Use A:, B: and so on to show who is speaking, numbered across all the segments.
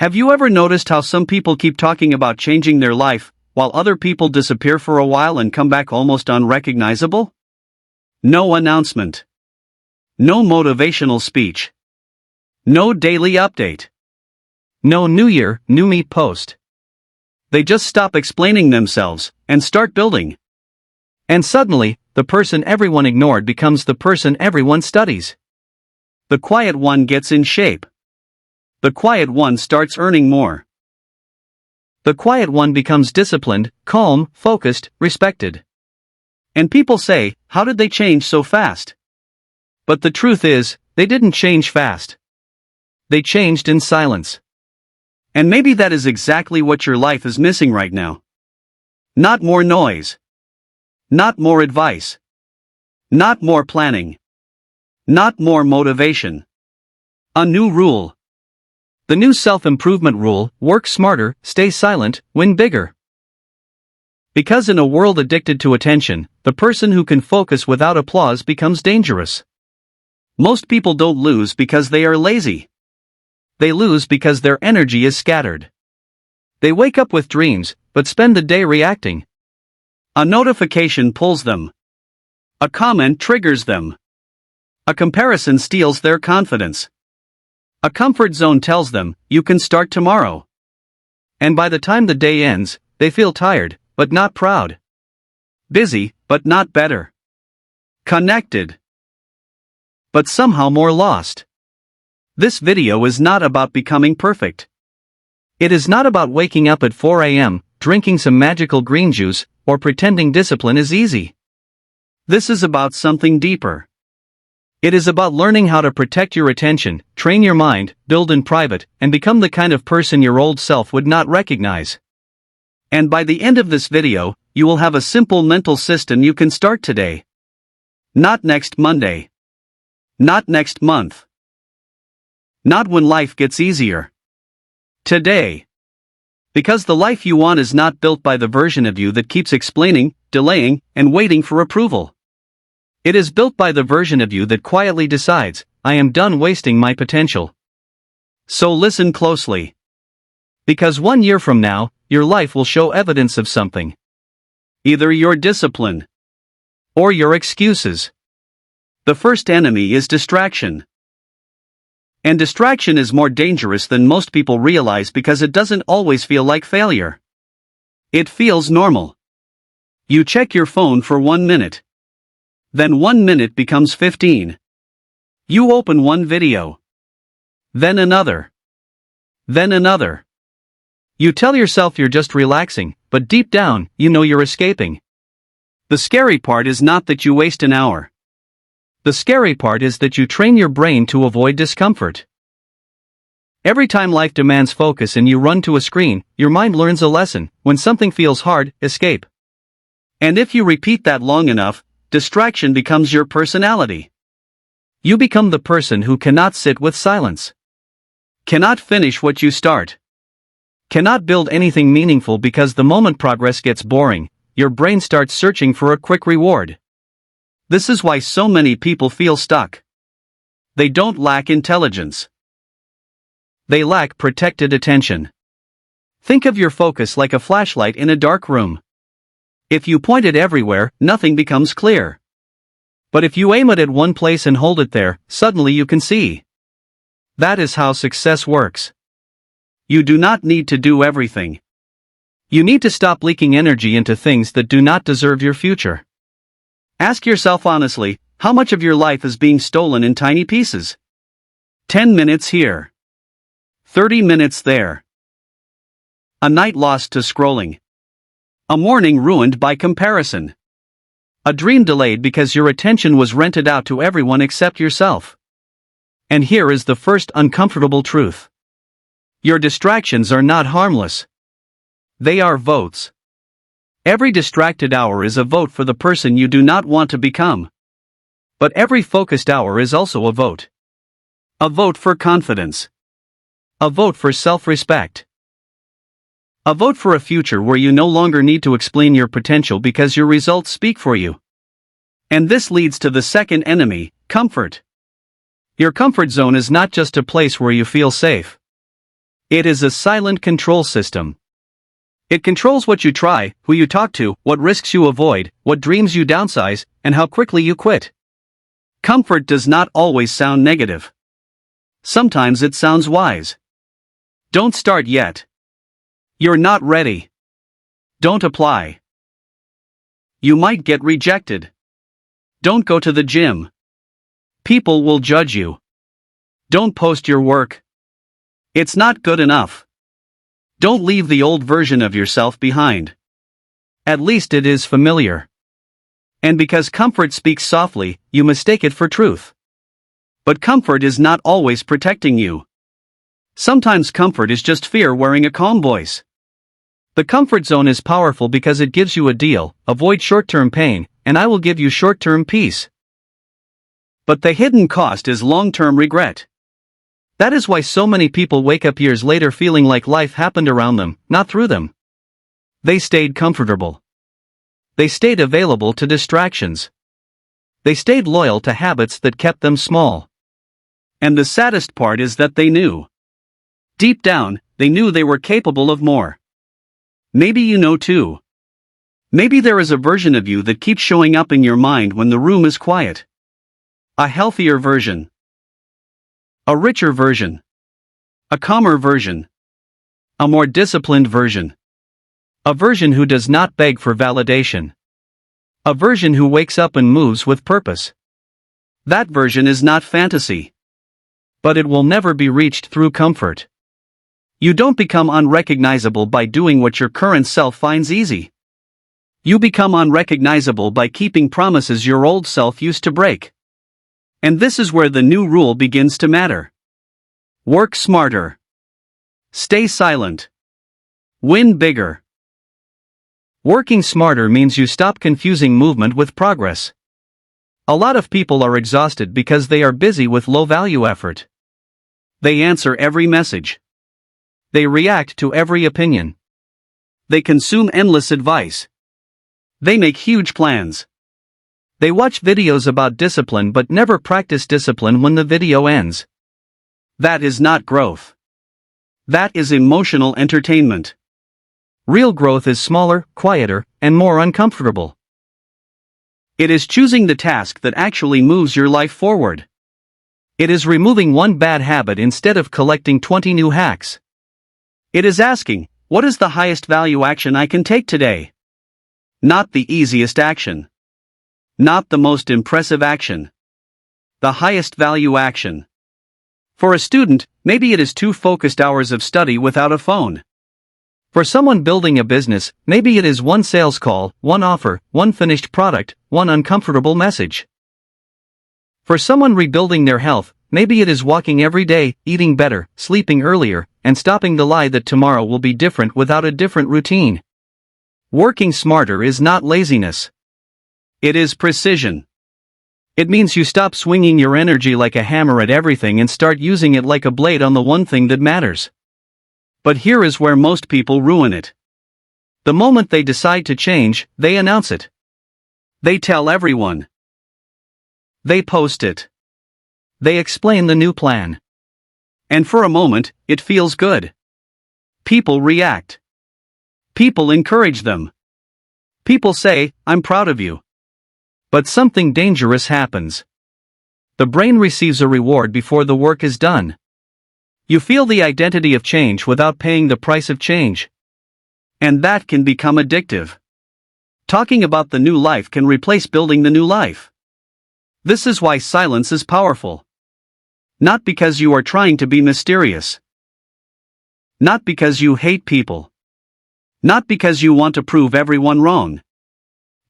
A: Have you ever noticed how some people keep talking about changing their life, while other people disappear for a while and come back almost unrecognizable? No announcement. No motivational speech. No daily update. No New Year, New Me post. They just stop explaining themselves and start building. And suddenly, the person everyone ignored becomes the person everyone studies. The quiet one gets in shape. The quiet one starts earning more. The quiet one becomes disciplined, calm, focused, respected. And people say, how did they change so fast? But the truth is, they didn't change fast. They changed in silence. And maybe that is exactly what your life is missing right now. Not more noise. Not more advice. Not more planning. Not more motivation. A new rule. The new self-improvement rule: work smarter, stay silent, win bigger. Because in a world addicted to attention, the person who can focus without applause becomes dangerous. Most people don't lose because they are lazy. They lose because their energy is scattered. They wake up with dreams, but spend the day reacting. A notification pulls them. A comment triggers them. A comparison steals their confidence. A comfort zone tells them, you can start tomorrow. And by the time the day ends, they feel tired, but not proud. Busy, but not better. Connected, but somehow more lost. This video is not about becoming perfect. It is not about waking up at 4 a.m., drinking some magical green juice, or pretending discipline is easy. This is about something deeper. It is about learning how to protect your attention, train your mind, build in private, and become the kind of person your old self would not recognize. And by the end of this video, you will have a simple mental system you can start today. Not next Monday. Not next month. Not when life gets easier. Today. Because the life you want is not built by the version of you that keeps explaining, delaying, and waiting for approval. It is built by the version of you that quietly decides, I am done wasting my potential. So listen closely. Because 1 year from now, your life will show evidence of something. Either your discipline or your excuses. The first enemy is distraction. And distraction is more dangerous than most people realize because it doesn't always feel like failure. It feels normal. You check your phone for 1 minute. Then 1 minute becomes 15. You open one video. Then another. Then another. You tell yourself you're just relaxing, but deep down, you know you're escaping. The scary part is not that you waste an hour. The scary part is that you train your brain to avoid discomfort. Every time life demands focus and you run to a screen, your mind learns a lesson: when something feels hard, escape. And if you repeat that long enough, distraction becomes your personality. You become the person who cannot sit with silence. Cannot finish what you start. Cannot build anything meaningful because the moment progress gets boring, your brain starts searching for a quick reward. This is why so many people feel stuck. They don't lack intelligence. They lack protected attention. Think of your focus like a flashlight in a dark room. If you point it everywhere, nothing becomes clear. But if you aim it at one place and hold it there, suddenly you can see. That is how success works. You do not need to do everything. You need to stop leaking energy into things that do not deserve your future. Ask yourself honestly, how much of your life is being stolen in tiny pieces? 10 minutes here. 30 minutes there. A night lost to scrolling. A morning ruined by comparison. A dream delayed because your attention was rented out to everyone except yourself. And here is the first uncomfortable truth. Your distractions are not harmless. They are votes. Every distracted hour is a vote for the person you do not want to become. But every focused hour is also a vote. A vote for confidence. A vote for self-respect. A vote for a future where you no longer need to explain your potential because your results speak for you. And this leads to the second enemy, comfort. Your comfort zone is not just a place where you feel safe. It is a silent control system. It controls what you try, who you talk to, what risks you avoid, what dreams you downsize, and how quickly you quit. Comfort does not always sound negative. Sometimes it sounds wise. Don't start yet. You're not ready. Don't apply. You might get rejected. Don't go to the gym. People will judge you. Don't post your work. It's not good enough. Don't leave the old version of yourself behind. At least it is familiar. And because comfort speaks softly, you mistake it for truth. But comfort is not always protecting you. Sometimes comfort is just fear wearing a calm voice. The comfort zone is powerful because it gives you a deal: avoid short-term pain, and I will give you short-term peace. But the hidden cost is long-term regret. That is why so many people wake up years later feeling like life happened around them, not through them. They stayed comfortable. They stayed available to distractions. They stayed loyal to habits that kept them small. And the saddest part is that they knew. Deep down, they knew they were capable of more. Maybe you know too. Maybe there is a version of you that keeps showing up in your mind when the room is quiet. A healthier version. A richer version. A calmer version. A more disciplined version. A version who does not beg for validation. A version who wakes up and moves with purpose. That version is not fantasy. But it will never be reached through comfort. You don't become unrecognizable by doing what your current self finds easy. You become unrecognizable by keeping promises your old self used to break. And this is where the new rule begins to matter. Work smarter. Stay silent. Win bigger. Working smarter means you stop confusing movement with progress. A lot of people are exhausted because they are busy with low-value effort. They answer every message. They react to every opinion. They consume endless advice. They make huge plans. They watch videos about discipline but never practice discipline when the video ends. That is not growth. That is emotional entertainment. Real growth is smaller, quieter, and more uncomfortable. It is choosing the task that actually moves your life forward. It is removing one bad habit instead of collecting 20 new hacks. It is asking, what is the highest value action I can take today? Not the easiest action. Not the most impressive action. The highest value action. For a student, maybe it is 2 focused hours of study without a phone. For someone building a business, maybe it is 1 sales call, 1 offer, 1 finished product, 1 uncomfortable message. For someone rebuilding their health, maybe it is walking every day, eating better, sleeping earlier, and stopping the lie that tomorrow will be different without a different routine. Working smarter is not laziness. It is precision. It means you stop swinging your energy like a hammer at everything and start using it like a blade on the one thing that matters. But here is where most people ruin it. The moment they decide to change, they announce it. They tell everyone. They post it. They explain the new plan. And for a moment, it feels good. People react. People encourage them. People say, I'm proud of you. But something dangerous happens. The brain receives a reward before the work is done. You feel the identity of change without paying the price of change. And that can become addictive. Talking about the new life can replace building the new life. This is why silence is powerful. Not because you are trying to be mysterious. Not because you hate people. Not because you want to prove everyone wrong.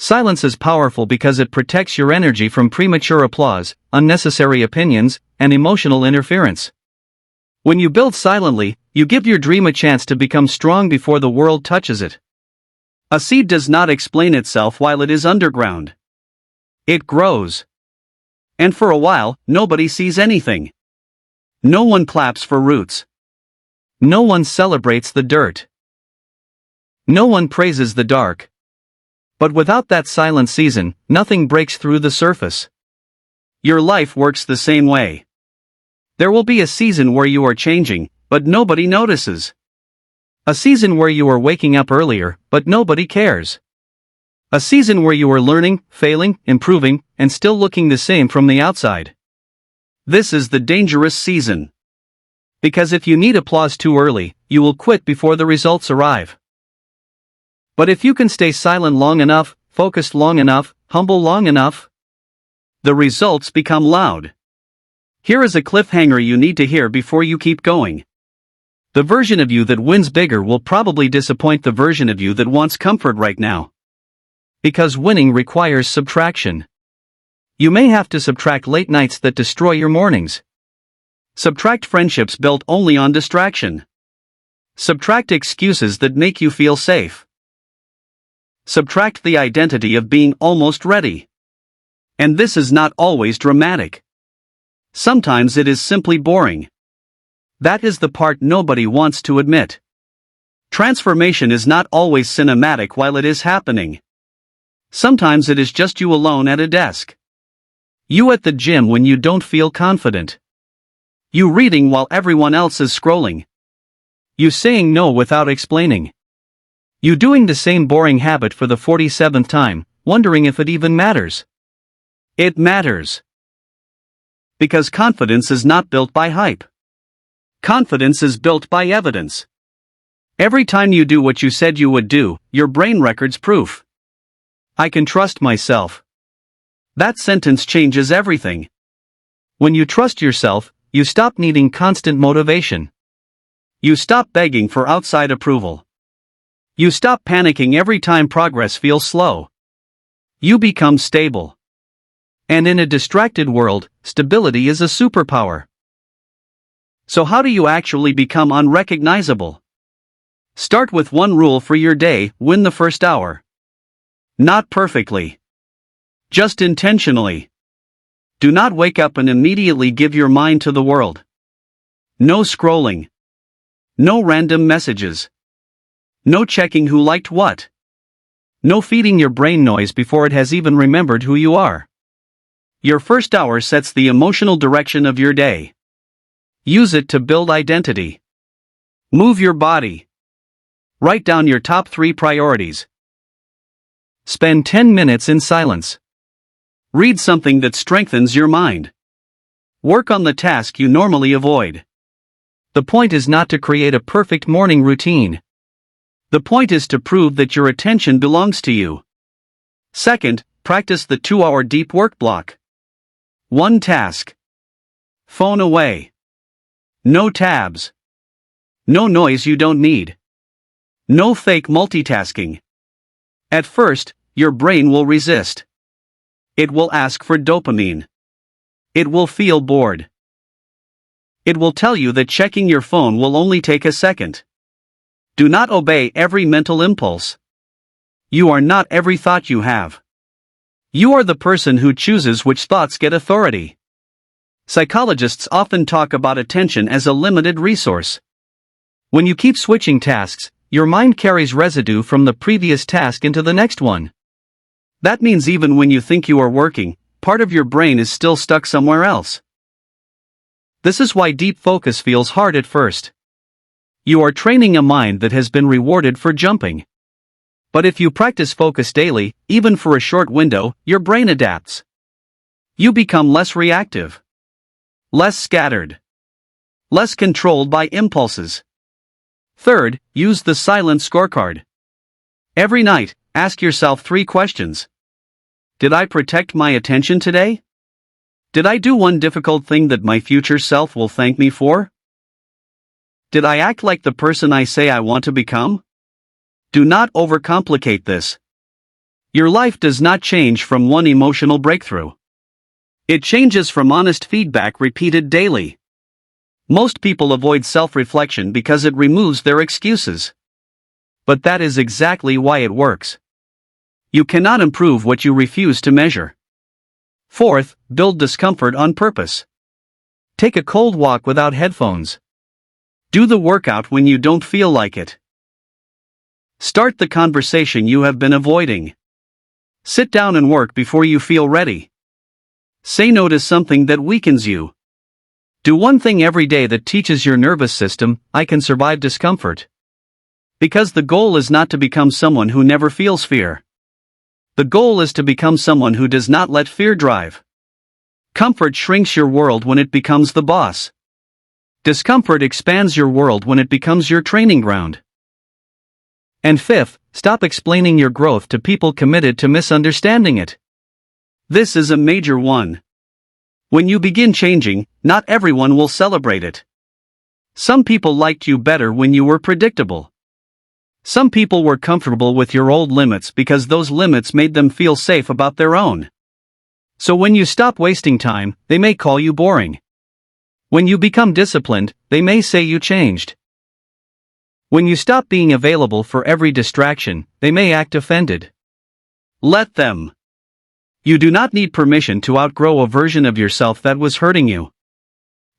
A: Silence is powerful because it protects your energy from premature applause, unnecessary opinions, and emotional interference. When you build silently, you give your dream a chance to become strong before the world touches it. A seed does not explain itself while it is underground. It grows. And for a while, nobody sees anything. No one claps for roots. No one celebrates the dirt. No one praises the dark. But without that silent season, nothing breaks through the surface. Your life works the same way. There will be a season where you are changing, but nobody notices. A season where you are waking up earlier, but nobody cares. A season where you are learning, failing, improving, and still looking the same from the outside. This is the dangerous season. Because if you need applause too early, you will quit before the results arrive. But if you can stay silent long enough, focused long enough, humble long enough, the results become loud. Here is a cliffhanger you need to hear before you keep going. The version of you that wins bigger will probably disappoint the version of you that wants comfort right now. Because winning requires subtraction. You may have to subtract late nights that destroy your mornings. Subtract friendships built only on distraction. Subtract excuses that make you feel safe. Subtract the identity of being almost ready. And this is not always dramatic. Sometimes it is simply boring. That is the part nobody wants to admit. Transformation is not always cinematic while it is happening. Sometimes it is just you alone at a desk. You at the gym when you don't feel confident. You reading while everyone else is scrolling. You saying no without explaining. You doing the same boring habit for the 47th time, wondering if it even matters. It matters. Because confidence is not built by hype. Confidence is built by evidence. Every time you do what you said you would do, your brain records proof. I can trust myself. That sentence changes everything. When you trust yourself, you stop needing constant motivation. You stop begging for outside approval. You stop panicking every time progress feels slow. You become stable. And in a distracted world, stability is a superpower. So how do you actually become unrecognizable? Start with one rule for your day: win the first hour. Not perfectly. Just intentionally. Do not wake up and immediately give your mind to the world. No scrolling. No random messages. No checking who liked what. No feeding your brain noise before it has even remembered who you are. Your first hour sets the emotional direction of your day. Use it to build identity. Move your body. Write down your top 3 priorities. Spend 10 minutes in silence. Read something that strengthens your mind. Work on the task you normally avoid. The point is not to create a perfect morning routine. The point is to prove that your attention belongs to you. Second, practice the 2-hour deep work block. One task. Phone away. No tabs. No noise you don't need. No fake multitasking. At first, your brain will resist. It will ask for dopamine. It will feel bored. It will tell you that checking your phone will only take a second. Do not obey every mental impulse. You are not every thought you have. You are the person who chooses which thoughts get authority. Psychologists often talk about attention as a limited resource. When you keep switching tasks, your mind carries residue from the previous task into the next one. That means even when you think you are working, part of your brain is still stuck somewhere else. This is why deep focus feels hard at first. You are training a mind that has been rewarded for jumping. But if you practice focus daily, even for a short window, your brain adapts. You become less reactive. Less scattered. Less controlled by impulses. Third, use the silent scorecard. Every night, ask yourself 3 questions. Did I protect my attention today? Did I do one difficult thing that my future self will thank me for? Did I act like the person I say I want to become? Do not overcomplicate this. Your life does not change from one emotional breakthrough. It changes from honest feedback repeated daily. Most people avoid self-reflection because it removes their excuses. But that is exactly why it works. You cannot improve what you refuse to measure. Fourth, build discomfort on purpose. Take a cold walk without headphones. Do the workout when you don't feel like it. Start the conversation you have been avoiding. Sit down and work before you feel ready. Say no to something that weakens you. Do one thing every day that teaches your nervous system, I can survive discomfort. Because the goal is not to become someone who never feels fear. The goal is to become someone who does not let fear drive. Comfort shrinks your world when it becomes the boss. Discomfort expands your world when it becomes your training ground. And fifth, stop explaining your growth to people committed to misunderstanding it. This is a major one. When you begin changing, not everyone will celebrate it. Some people liked you better when you were predictable. Some people were comfortable with your old limits because those limits made them feel safe about their own. So when you stop wasting time, they may call you boring. When you become disciplined, they may say you changed. When you stop being available for every distraction, they may act offended. Let them. You do not need permission to outgrow a version of yourself that was hurting you.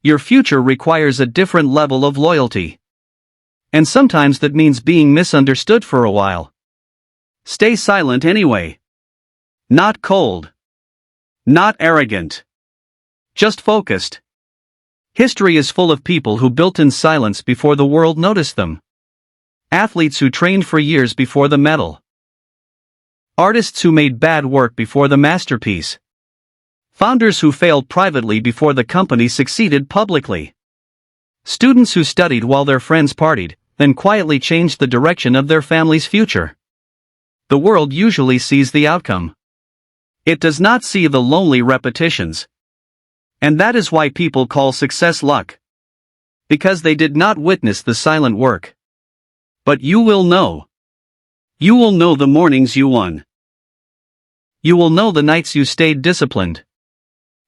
A: Your future requires a different level of loyalty. And sometimes that means being misunderstood for a while. Stay silent anyway. Not cold. Not arrogant. Just focused. History is full of people who built in silence before the world noticed them. Athletes who trained for years before the medal. Artists who made bad work before the masterpiece. Founders who failed privately before the company succeeded publicly. Students who studied while their friends partied, then quietly changed the direction of their family's future. The world usually sees the outcome. It does not see the lonely repetitions. And that is why people call success luck. Because they did not witness the silent work. But you will know. You will know the mornings you won. You will know the nights you stayed disciplined.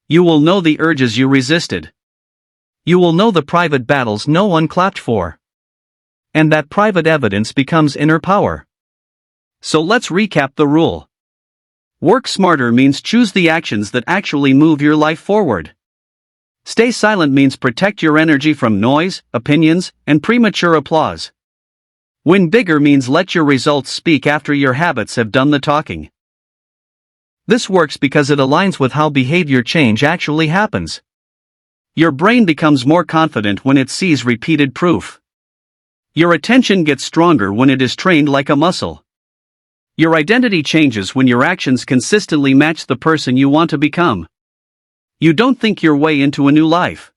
A: You will know the urges you resisted. You will know the private battles no one clapped for. And that private evidence becomes inner power. So let's recap the rule. Work smarter means choose the actions that actually move your life forward. Stay silent means protect your energy from noise, opinions, and premature applause. Win bigger means let your results speak after your habits have done the talking. This works because it aligns with how behavior change actually happens. Your brain becomes more confident when it sees repeated proof. Your attention gets stronger when it is trained like a muscle. Your identity changes when your actions consistently match the person you want to become. You don't think your way into a new life.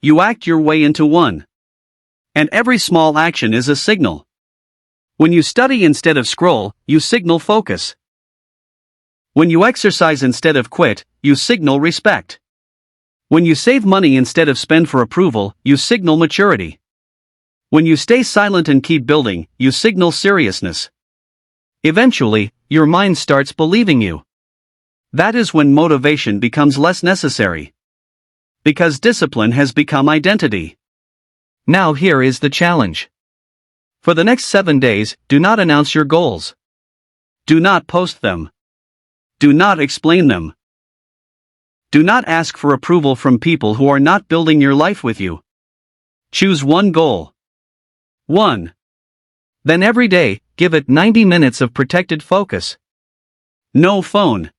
A: You act your way into one. And every small action is a signal. When you study instead of scroll, you signal focus. When you exercise instead of quit, you signal respect. When you save money instead of spend for approval, you signal maturity. When you stay silent and keep building, you signal seriousness. Eventually, your mind starts believing you. That is when motivation becomes less necessary. Because discipline has become identity. Now here is the challenge. For the next 7 days, do not announce your goals. Do not post them. Do not explain them. Do not ask for approval from people who are not building your life with you. Choose one goal. 1. Then every day, give it 90 minutes of protected focus. No phone.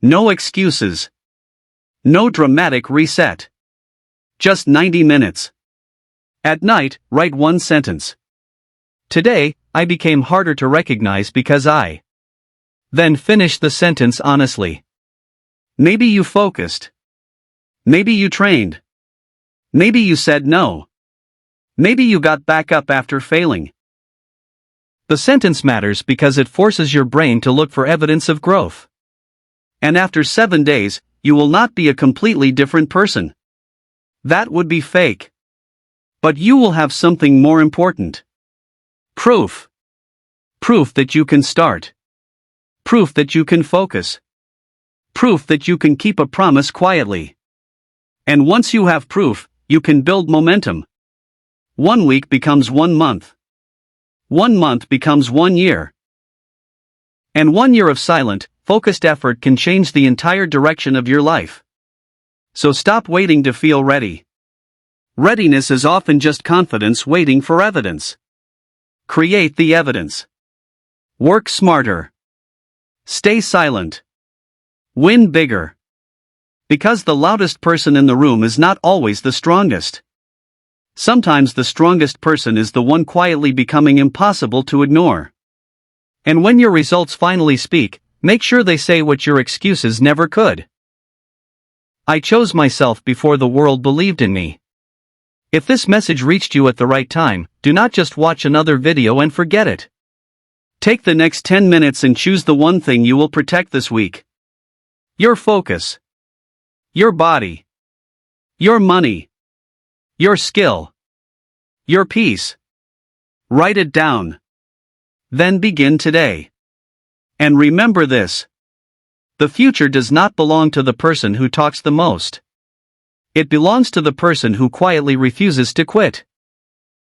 A: No excuses. No dramatic reset. Just 90 minutes. At night, write one sentence. Today, I became harder to recognize because I. Then finish the sentence honestly. Maybe you focused. Maybe you trained. Maybe you said no. Maybe you got back up after failing. The sentence matters because it forces your brain to look for evidence of growth. And after 7 days, you will not be a completely different person. That would be fake. But you will have something more important. Proof. Proof that you can start. Proof that you can focus. Proof that you can keep a promise quietly. And once you have proof, you can build momentum. 1 week becomes 1 month. 1 month becomes 1 year. And 1 year of silent, focused effort can change the entire direction of your life. So stop waiting to feel ready. Readiness is often just confidence waiting for evidence. Create the evidence. Work smarter. Stay silent. Win bigger. Because the loudest person in the room is not always the strongest. Sometimes the strongest person is the one quietly becoming impossible to ignore. And when your results finally speak, make sure they say what your excuses never could. I chose myself before the world believed in me. If this message reached you at the right time, do not just watch another video and forget it. Take the next 10 minutes and choose the one thing you will protect this week. Your focus. Your body. Your money. Your skill. Your peace. Write it down. Then begin today. And remember this. The future does not belong to the person who talks the most. It belongs to the person who quietly refuses to quit.